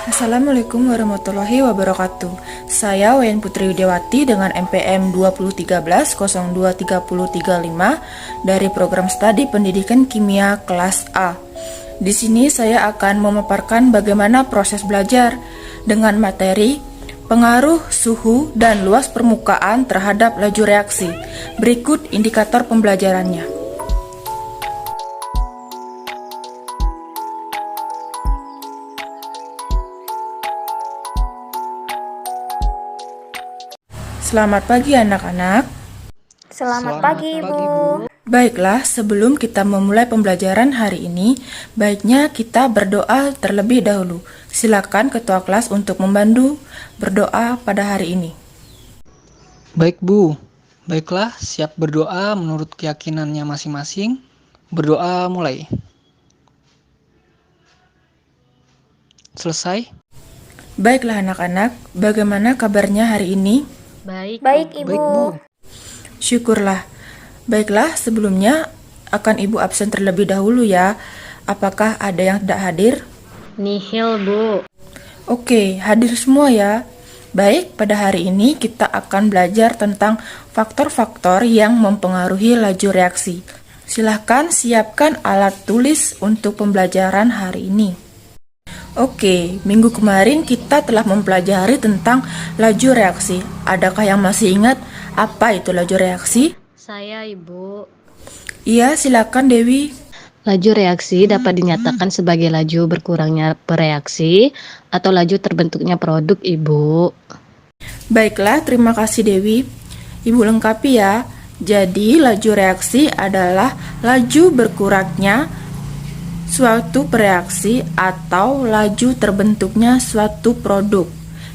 Assalamualaikum warahmatullahi wabarakatuh. Saya Wayan Putri Widiawati dengan MPM 2013-023035 dari Program Studi Pendidikan Kimia Kelas A. Di sini saya akan memaparkan bagaimana proses belajar dengan materi pengaruh suhu dan luas permukaan terhadap laju reaksi. Berikut indikator pembelajarannya. Selamat pagi anak-anak. Selamat pagi, Ibu. Baiklah, sebelum kita memulai pembelajaran hari ini, baiknya kita berdoa terlebih dahulu. Silakan ketua kelas untuk membantu berdoa pada hari ini. Baik Bu, baiklah siap berdoa menurut keyakinannya masing-masing. Berdoa mulai. Selesai? Baiklah anak-anak, bagaimana kabarnya hari ini? Baik, Ibu. Baik Bu. Syukurlah. Baiklah, sebelumnya akan Ibu absen terlebih dahulu ya. Apakah ada yang tidak hadir? Nihil, Bu. Oke, hadir semua ya. Baik, pada hari ini kita akan belajar tentang faktor-faktor yang mempengaruhi laju reaksi. Silahkan siapkan alat tulis untuk pembelajaran hari ini. Oke, minggu kemarin kita telah mempelajari tentang laju reaksi. Adakah yang masih ingat apa itu laju reaksi? Saya, Ibu. Iya, silakan Dewi. Laju reaksi dapat dinyatakan sebagai laju berkurangnya bereaksi atau laju terbentuknya produk, Ibu. Baiklah, terima kasih Dewi. Ibu lengkapi ya. Jadi, laju reaksi adalah laju berkurangnya suatu reaksi atau laju terbentuknya suatu produk.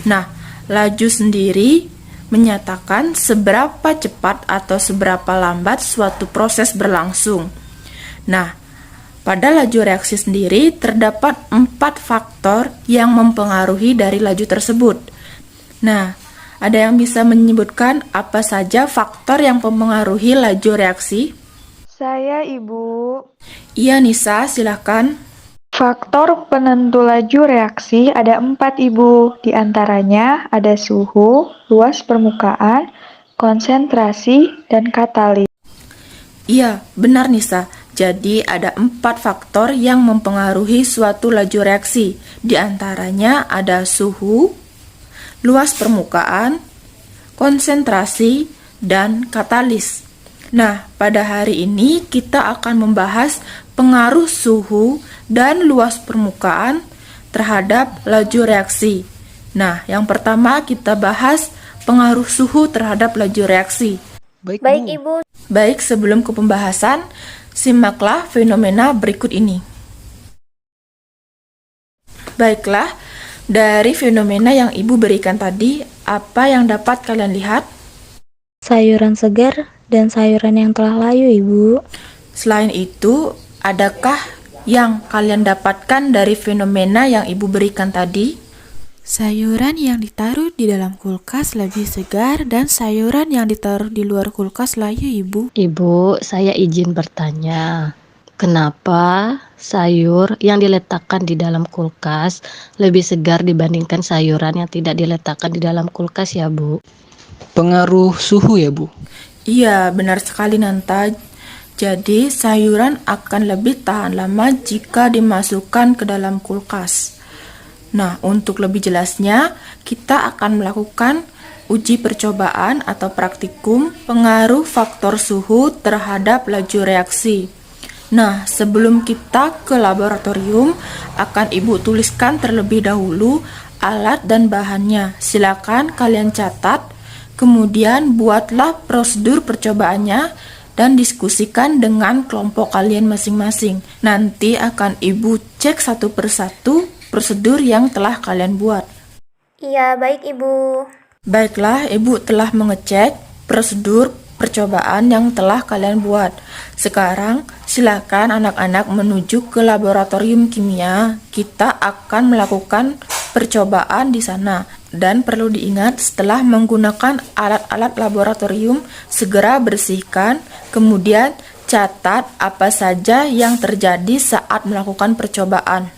Nah, laju sendiri menyatakan seberapa cepat atau seberapa lambat suatu proses berlangsung. Nah, pada laju reaksi sendiri terdapat 4 faktor yang mempengaruhi dari laju tersebut. Nah, ada yang bisa menyebutkan apa saja faktor yang mempengaruhi laju reaksi? Saya, Ibu. Iya, Nisa, silakan. Faktor penentu laju reaksi ada 4, Ibu. Di antaranya ada suhu, luas permukaan, konsentrasi, dan katalis. Iya, benar Nisa. Jadi ada 4 faktor yang mempengaruhi suatu laju reaksi. Di antaranya ada suhu, luas permukaan, konsentrasi, dan katalis. Nah, pada hari ini kita akan membahas pengaruh suhu dan luas permukaan terhadap laju reaksi. Nah, yang pertama kita bahas pengaruh suhu terhadap laju reaksi. Baik Bu. Ibu. Baik, sebelum ke pembahasan, simaklah fenomena berikut ini. Baiklah, dari fenomena yang Ibu berikan tadi, apa yang dapat kalian lihat? Sayuran segar dan sayuran yang telah layu, Ibu. Selain itu, adakah yang kalian dapatkan dari fenomena yang Ibu berikan tadi? Sayuran yang ditaruh di dalam kulkas lebih segar dan sayuran yang ditaruh di luar kulkas layu, Ibu. Ibu, saya izin bertanya, kenapa sayur yang diletakkan di dalam kulkas lebih segar dibandingkan sayuran yang tidak diletakkan di dalam kulkas ya, Bu? Pengaruh suhu ya Bu? Iya, benar sekali Nanta. Jadi, sayuran akan lebih tahan lama jika dimasukkan ke dalam kulkas. Nah, untuk lebih jelasnya, kita akan melakukan uji percobaan atau praktikum pengaruh faktor suhu terhadap laju reaksi. Nah, sebelum kita ke laboratorium, akan Ibu tuliskan terlebih dahulu alat dan bahannya. Silakan kalian catat, kemudian buatlah prosedur percobaannya dan diskusikan dengan kelompok kalian masing-masing. Nanti akan Ibu cek satu persatu prosedur yang telah kalian buat. Iya, baik, Ibu. Baiklah, Ibu telah mengecek prosedur percobaan yang telah kalian buat. Sekarang, silakan anak-anak menuju ke laboratorium kimia. Kita akan melakukan percobaan di sana. Dan perlu diingat, setelah menggunakan alat-alat laboratorium, segera bersihkan, kemudian catat apa saja yang terjadi saat melakukan percobaan.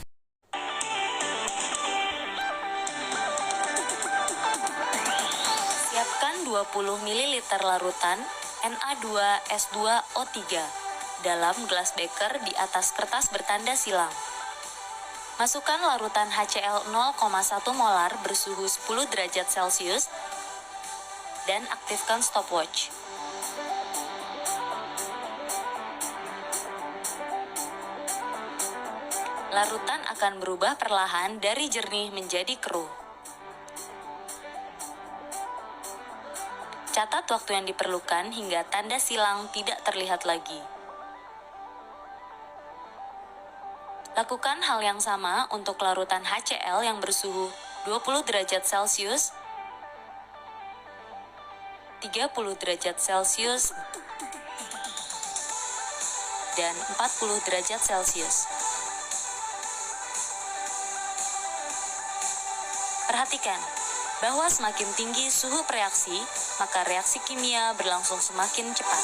20 ml larutan Na2S2O3 dalam gelas beker di atas kertas bertanda silang. Masukkan larutan HCl 0,1 molar bersuhu 10 derajat Celcius dan aktifkan stopwatch. Larutan akan berubah perlahan dari jernih menjadi keruh. Catat waktu yang diperlukan hingga tanda silang tidak terlihat lagi. Lakukan hal yang sama untuk larutan HCl yang bersuhu 20 derajat Celcius, 30 derajat Celcius, dan 40 derajat Celcius. Perhatikan bahwa semakin tinggi suhu reaksi, maka reaksi kimia berlangsung semakin cepat.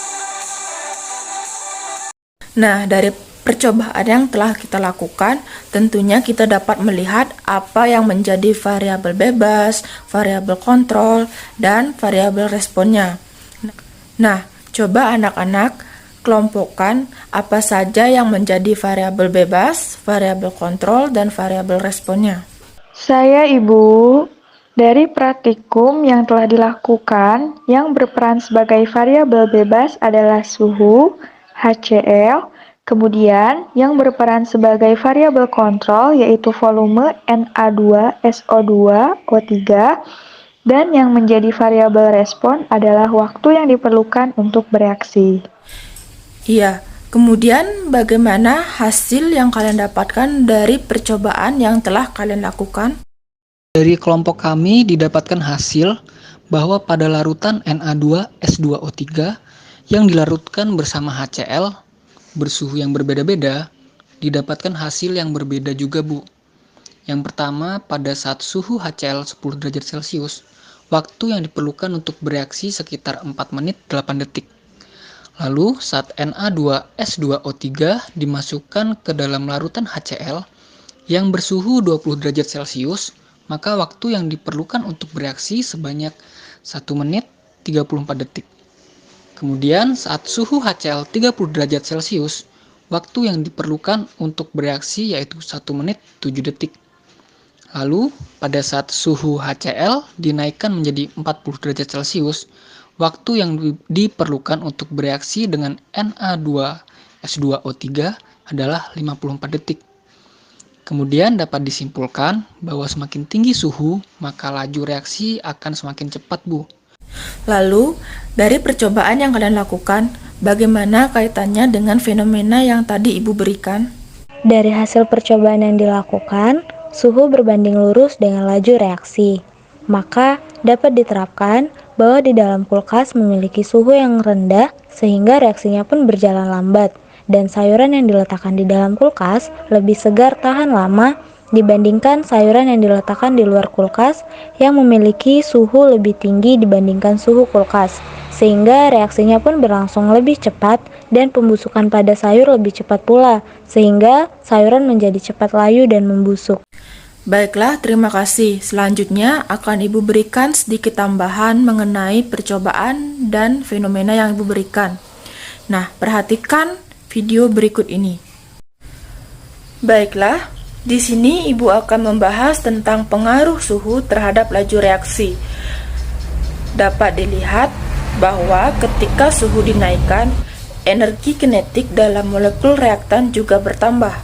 Nah, dari percobaan yang telah kita lakukan, tentunya kita dapat melihat apa yang menjadi variabel bebas, variabel kontrol, dan variabel responnya. Nah, coba anak-anak kelompokkan apa saja yang menjadi variabel bebas, variabel kontrol, dan variabel responnya. Saya, Ibu. Dari praktikum yang telah dilakukan, yang berperan sebagai variabel bebas adalah suhu, HCl, kemudian yang berperan sebagai variabel kontrol yaitu volume Na2SO2O3, dan yang menjadi variabel respon adalah waktu yang diperlukan untuk bereaksi. Iya, kemudian bagaimana hasil yang kalian dapatkan dari percobaan yang telah kalian lakukan? Dari kelompok kami didapatkan hasil bahwa pada larutan Na2S2O3 yang dilarutkan bersama HCl bersuhu yang berbeda-beda, didapatkan hasil yang berbeda juga, Bu. Yang pertama, pada saat suhu HCl 10 derajat Celcius, waktu yang diperlukan untuk bereaksi sekitar 4 menit 8 detik. Lalu, saat Na2S2O3 dimasukkan ke dalam larutan HCl yang bersuhu 20 derajat Celcius, maka waktu yang diperlukan untuk bereaksi sebanyak 1 menit 34 detik. Kemudian saat suhu HCl 30 derajat Celcius, waktu yang diperlukan untuk bereaksi yaitu 1 menit 7 detik. Lalu pada saat suhu HCl dinaikkan menjadi 40 derajat Celcius, waktu yang diperlukan untuk bereaksi dengan Na2S2O3 adalah 54 detik. Kemudian dapat disimpulkan bahwa semakin tinggi suhu, maka laju reaksi akan semakin cepat, Bu. Lalu, dari percobaan yang kalian lakukan, bagaimana kaitannya dengan fenomena yang tadi Ibu berikan? Dari hasil percobaan yang dilakukan, suhu berbanding lurus dengan laju reaksi. Maka dapat diterapkan bahwa di dalam kulkas memiliki suhu yang rendah sehingga reaksinya pun berjalan lambat. Dan sayuran yang diletakkan di dalam kulkas lebih segar tahan lama dibandingkan sayuran yang diletakkan di luar kulkas yang memiliki suhu lebih tinggi dibandingkan suhu kulkas, sehingga reaksinya pun berlangsung lebih cepat dan pembusukan pada sayur lebih cepat pula, sehingga sayuran menjadi cepat layu dan membusuk. Baiklah, terima kasih. Selanjutnya akan Ibu berikan sedikit tambahan mengenai percobaan dan fenomena yang Ibu berikan. Nah, perhatikan video berikut ini. Baiklah, di sini Ibu akan membahas tentang pengaruh suhu terhadap laju reaksi. Dapat dilihat bahwa ketika suhu dinaikkan, energi kinetik dalam molekul reaktan juga bertambah.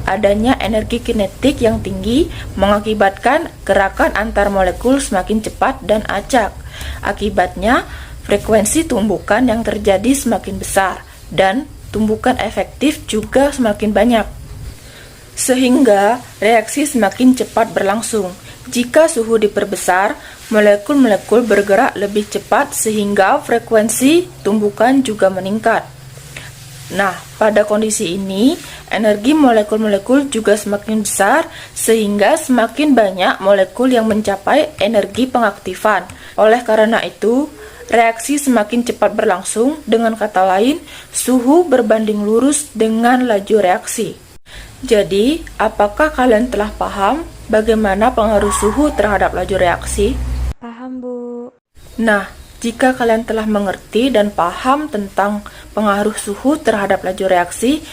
Adanya energi kinetik yang tinggi mengakibatkan gerakan antar molekul semakin cepat dan acak. Akibatnya, frekuensi tumbukan yang terjadi semakin besar dan tumbukan efektif juga semakin banyak, sehingga reaksi semakin cepat berlangsung. Jika suhu diperbesar, molekul-molekul bergerak lebih cepat sehingga frekuensi tumbukan juga meningkat. Nah, pada kondisi ini, energi molekul-molekul juga semakin besar sehingga semakin banyak molekul yang mencapai energi pengaktifan. Oleh karena itu, reaksi semakin cepat berlangsung, dengan kata lain, suhu berbanding lurus dengan laju reaksi. Jadi, apakah kalian telah paham bagaimana pengaruh suhu terhadap laju reaksi? Paham, Bu. Nah, Jika kalian telah mengerti dan paham tentang pengaruh suhu terhadap laju reaksi,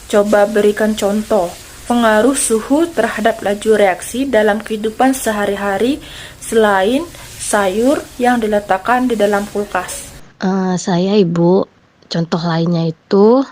coba berikan contoh pengaruh suhu terhadap laju reaksi dalam kehidupan sehari-hari selain sayur yang diletakkan di dalam kulkas. Saya Ibu, contoh lainnya itu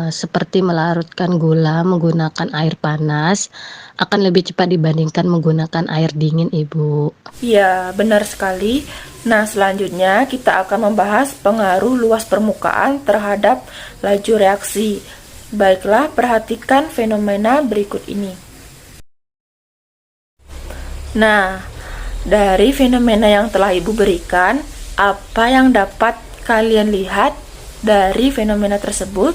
seperti melarutkan gula menggunakan air panas akan lebih cepat dibandingkan menggunakan air dingin, Ibu. Ya, benar sekali. Nah, selanjutnya kita akan membahas pengaruh luas permukaan terhadap laju reaksi. Baiklah, perhatikan fenomena berikut ini. Nah, dari fenomena yang telah Ibu berikan, apa yang dapat kalian lihat dari fenomena tersebut?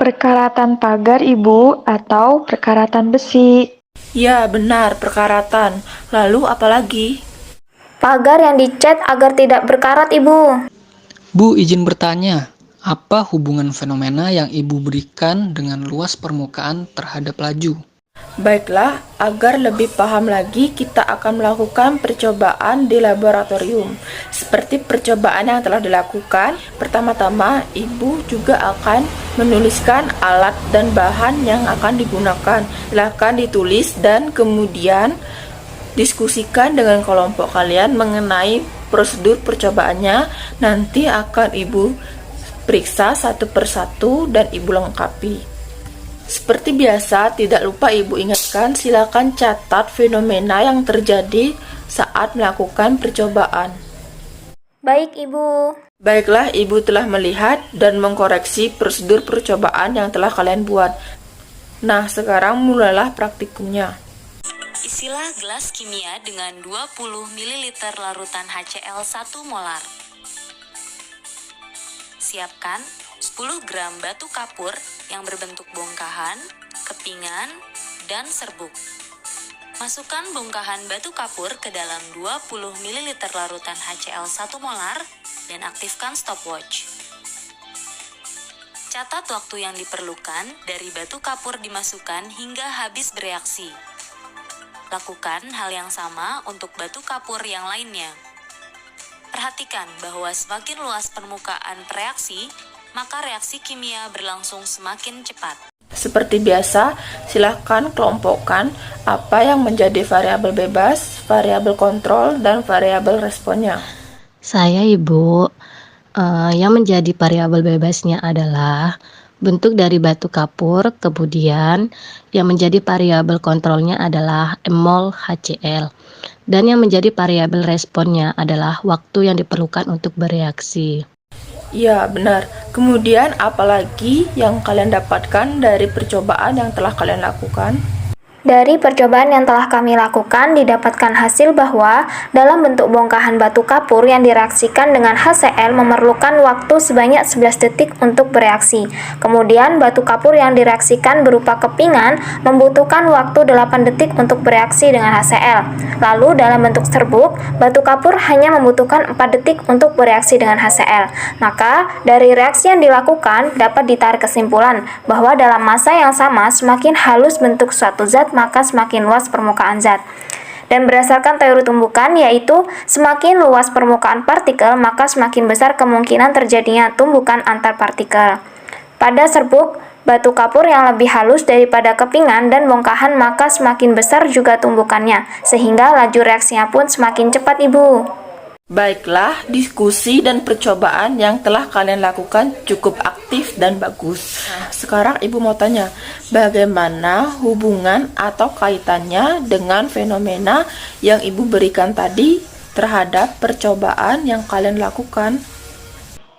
Perkaratan pagar, Ibu, atau perkaratan besi. Ya, benar, perkaratan. Lalu apa lagi? Pagar yang dicat agar tidak berkarat, Ibu. Bu, izin bertanya, apa hubungan fenomena yang Ibu berikan dengan luas permukaan terhadap laju? Baiklah, agar lebih paham lagi, kita akan melakukan percobaan di laboratorium. Seperti percobaan yang telah dilakukan, pertama-tama Ibu juga akan menuliskan alat dan bahan yang akan digunakan. Silakan ditulis dan kemudian diskusikan dengan kelompok kalian mengenai prosedur percobaannya. Nanti akan Ibu periksa satu persatu dan Ibu lengkapi. Seperti biasa, tidak lupa Ibu ingatkan, silakan catat fenomena yang terjadi saat melakukan percobaan. Baik, Ibu. Baiklah, Ibu telah melihat dan mengkoreksi prosedur percobaan yang telah kalian buat. Nah, sekarang mulailah praktikumnya. Isilah gelas kimia dengan 20 ml larutan HCl 1 molar. Siapkan 10 gram batu kapur yang berbentuk bongkahan, kepingan, dan serbuk. Masukkan bongkahan batu kapur ke dalam 20 ml larutan HCl 1 molar dan aktifkan stopwatch. Catat waktu yang diperlukan dari batu kapur dimasukkan hingga habis bereaksi. Lakukan hal yang sama untuk batu kapur yang lainnya. Perhatikan bahwa semakin luas permukaan reaksi, maka reaksi kimia berlangsung semakin cepat. Seperti biasa, silakan kelompokkan apa yang menjadi variabel bebas, variabel kontrol, dan variabel responnya. Saya Ibu, yang menjadi variabel bebasnya adalah bentuk dari batu kapur, kemudian yang menjadi variabel kontrolnya adalah mol HCl, dan yang menjadi variabel responnya adalah waktu yang diperlukan untuk bereaksi. Ya, benar. Kemudian apalagi yang kalian dapatkan dari percobaan yang telah kalian lakukan? Dari percobaan yang telah kami lakukan, didapatkan hasil bahwa dalam bentuk bongkahan batu kapur yang direaksikan dengan HCl memerlukan waktu sebanyak 11 detik untuk bereaksi. Kemudian batu kapur yang direaksikan berupa kepingan membutuhkan waktu 8 detik untuk bereaksi dengan HCl. Lalu dalam bentuk serbuk, batu kapur hanya membutuhkan 4 detik untuk bereaksi dengan HCl. Maka dari reaksi yang dilakukan dapat ditarik kesimpulan bahwa dalam masa yang sama semakin halus bentuk suatu zat maka semakin luas permukaan zat. Dan berdasarkan teori tumbukan, yaitu semakin luas permukaan partikel, maka semakin besar kemungkinan terjadinya tumbukan antar partikel. Pada serbuk batu kapur yang lebih halus daripada kepingan dan bongkahan, maka semakin besar juga tumbukannya, sehingga laju reaksinya pun semakin cepat, Ibu. Baiklah, diskusi dan percobaan yang telah kalian lakukan cukup aktif dan bagus. Nah, sekarang Ibu mau tanya, bagaimana hubungan atau kaitannya dengan fenomena yang Ibu berikan tadi terhadap percobaan yang kalian lakukan?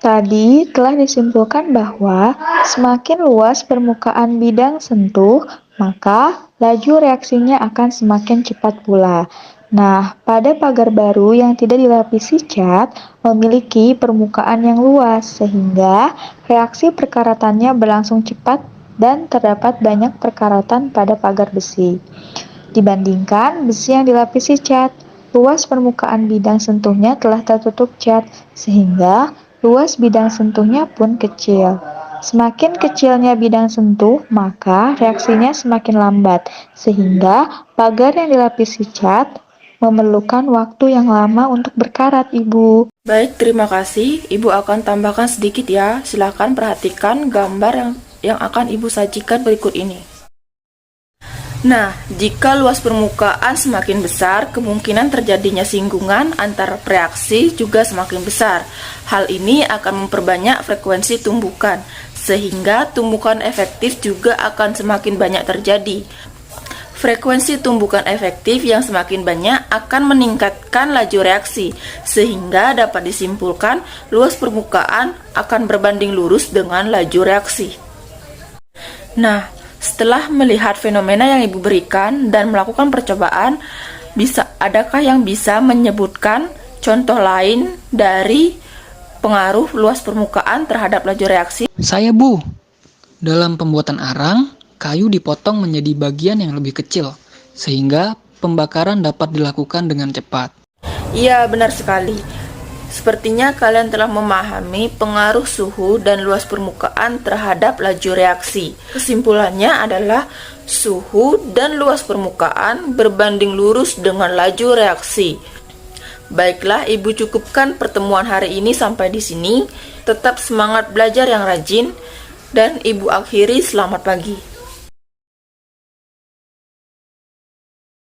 Tadi telah disimpulkan bahwa semakin luas permukaan bidang sentuh, maka laju reaksinya akan semakin cepat pula. Nah, pada pagar baru yang tidak dilapisi cat memiliki permukaan yang luas, sehingga reaksi perkaratannya berlangsung cepat dan terdapat banyak perkaratan pada pagar besi. Dibandingkan besi yang dilapisi cat, luas permukaan bidang sentuhnya telah tertutup cat, sehingga luas bidang sentuhnya pun kecil. Semakin kecilnya bidang sentuh, maka reaksinya semakin lambat, sehingga pagar yang dilapisi cat memerlukan waktu yang lama untuk berkarat, Ibu. Baik, terima kasih. Ibu akan tambahkan sedikit ya. Silakan perhatikan gambar yang akan Ibu sajikan berikut ini. Nah, jika luas permukaan semakin besar, kemungkinan terjadinya singgungan antar reaksi juga semakin besar. Hal ini akan memperbanyak frekuensi tumbukan, sehingga tumbukan efektif juga akan semakin banyak terjadi. Frekuensi tumbukan efektif yang semakin banyak akan meningkatkan laju reaksi, sehingga dapat disimpulkan luas permukaan akan berbanding lurus dengan laju reaksi. Nah, setelah melihat fenomena yang Ibu berikan dan melakukan percobaan, adakah yang bisa menyebutkan contoh lain dari pengaruh luas permukaan terhadap laju reaksi? Saya, Bu. Dalam pembuatan arang, kayu dipotong menjadi bagian yang lebih kecil, sehingga pembakaran dapat dilakukan dengan cepat. Iya, benar sekali. Sepertinya kalian telah memahami pengaruh suhu dan luas permukaan terhadap laju reaksi. Kesimpulannya adalah suhu dan luas permukaan berbanding lurus dengan laju reaksi. Baiklah, Ibu cukupkan pertemuan hari ini sampai di sini. Tetap semangat belajar yang rajin, dan Ibu akhiri selamat pagi.